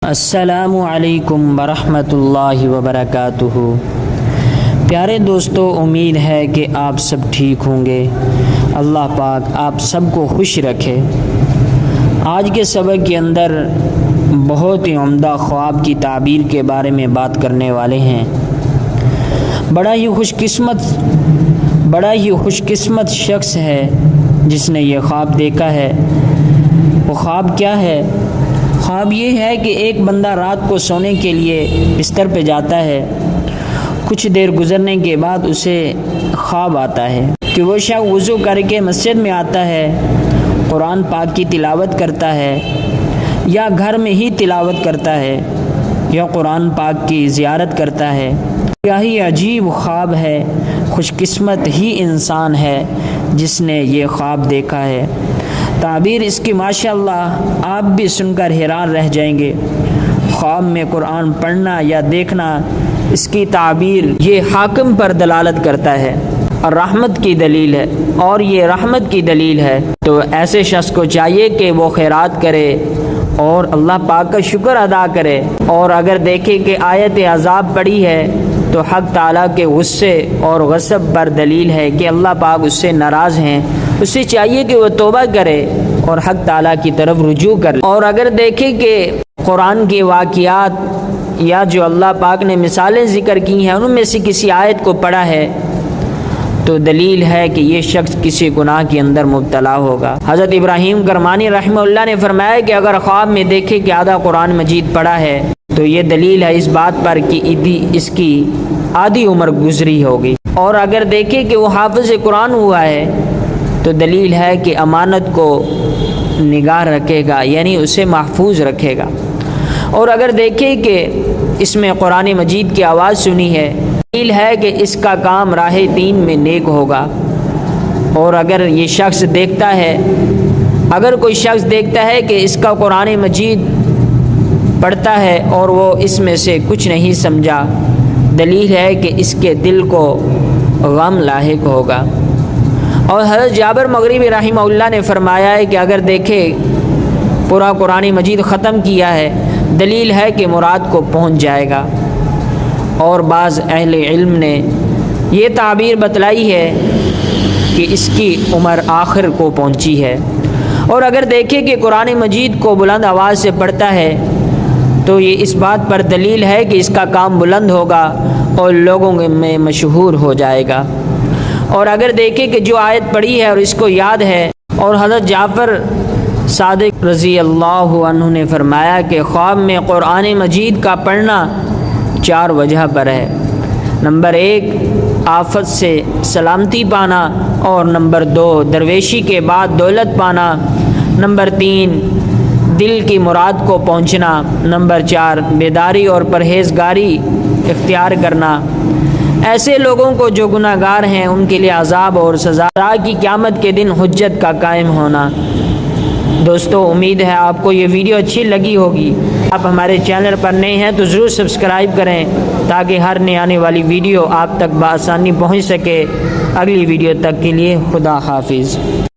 السلام علیکم ورحمۃ اللہ وبرکاتہ۔ پیارے دوستو، امید ہے کہ آپ سب ٹھیک ہوں گے۔ اللہ پاک آپ سب کو خوش رکھے۔ آج کے سبق کے اندر بہت ہی عمدہ خواب کی تعبیر کے بارے میں بات کرنے والے ہیں۔ بڑا ہی خوش قسمت شخص ہے جس نے یہ خواب دیکھا ہے۔ وہ خواب کیا ہے؟ خواب یہ ہے کہ ایک بندہ رات کو سونے کے لیے بستر پہ جاتا ہے۔ کچھ دیر گزرنے کے بعد اسے خواب آتا ہے کہ وہ شخص وضو کر کے مسجد میں آتا ہے، قرآن پاک کی تلاوت کرتا ہے، یا گھر میں ہی تلاوت کرتا ہے، یا قرآن پاک کی زیارت کرتا ہے۔ کیا ہی عجیب خواب ہے! خوش قسمت ہی انسان ہے جس نے یہ خواب دیکھا ہے۔ تعبیر اس کی ماشاءاللہ آپ بھی سن کر حیران رہ جائیں گے۔ خواب میں قرآن پڑھنا یا دیکھنا، اس کی تعبیر یہ حاکم پر دلالت کرتا ہے اور رحمت کی دلیل ہے، اور یہ رحمت کی دلیل ہے۔ تو ایسے شخص کو چاہیے کہ وہ خیرات کرے اور اللہ پاک کا شکر ادا کرے، اور اگر دیکھے کہ آیت عذاب پڑی ہے تو حق تعالیٰ کے غصے اور غضب پر دلیل ہے کہ اللہ پاک اس سے ناراض ہیں۔ اسے چاہیے کہ وہ توبہ کرے اور حق تعالیٰ کی طرف رجوع کرے۔ اور اگر دیکھے کہ قرآن کے واقعات یا جو اللہ پاک نے مثالیں ذکر کی ہیں ان میں سے کسی آیت کو پڑھا ہے تو دلیل ہے کہ یہ شخص کسی گناہ کے اندر مبتلا ہوگا۔ حضرت ابراہیم کرمانی رحمہ اللہ نے فرمایا کہ اگر خواب میں دیکھے کہ آدھا قرآن مجید پڑھا ہے تو یہ دلیل ہے اس بات پر کہ اس کی آدھی عمر گزری ہوگی، اور اگر دیکھے کہ وہ حافظ قرآن ہوا ہے تو دلیل ہے کہ امانت کو نگاہ رکھے گا، یعنی اسے محفوظ رکھے گا۔ اور اگر دیکھے کہ اس میں قرآن مجید کی آواز سنی ہے، دلیل ہے کہ اس کا کام راہ دین میں نیک ہوگا۔ اور اگر یہ شخص دیکھتا ہے، اگر کوئی شخص دیکھتا ہے کہ اس کا قرآن مجید پڑھتا ہے اور وہ اس میں سے کچھ نہیں سمجھا، دلیل ہے کہ اس کے دل کو غم لاحق ہوگا۔ اور حضرت جابر مغربی رحمہ اللہ نے فرمایا ہے کہ اگر دیکھے پورا قرآن مجید ختم کیا ہے، دلیل ہے کہ مراد کو پہنچ جائے گا۔ اور بعض اہل علم نے یہ تعبیر بتلائی ہے کہ اس کی عمر آخر کو پہنچی ہے۔ اور اگر دیکھے کہ قرآن مجید کو بلند آواز سے پڑھتا ہے تو یہ اس بات پر دلیل ہے کہ اس کا کام بلند ہوگا اور لوگوں میں مشہور ہو جائے گا۔ اور اگر دیکھے کہ جو آیت پڑھی ہے اور اس کو یاد ہے، اور حضرت جعفر صادق رضی اللہ عنہ نے فرمایا کہ خواب میں قرآن مجید کا پڑھنا 4 وجہ پر ہے۔ نمبر 1 آفت سے سلامتی پانا، اور نمبر 2 درویشی کے بعد دولت پانا، نمبر 3 دل کی مراد کو پہنچنا، نمبر 4 بیداری اور پرہیزگاری اختیار کرنا۔ ایسے لوگوں کو جو گناہ گار ہیں ان کے لیے عذاب اور سزا کی قیامت کے دن حجت کا قائم ہونا۔ دوستو، امید ہے آپ کو یہ ویڈیو اچھی لگی ہوگی۔ آپ ہمارے چینل پر نئے ہیں تو ضرور سبسکرائب کریں تاکہ ہر نئی آنے والی ویڈیو آپ تک بآسانی پہنچ سکے۔ اگلی ویڈیو تک کے لیے خدا حافظ۔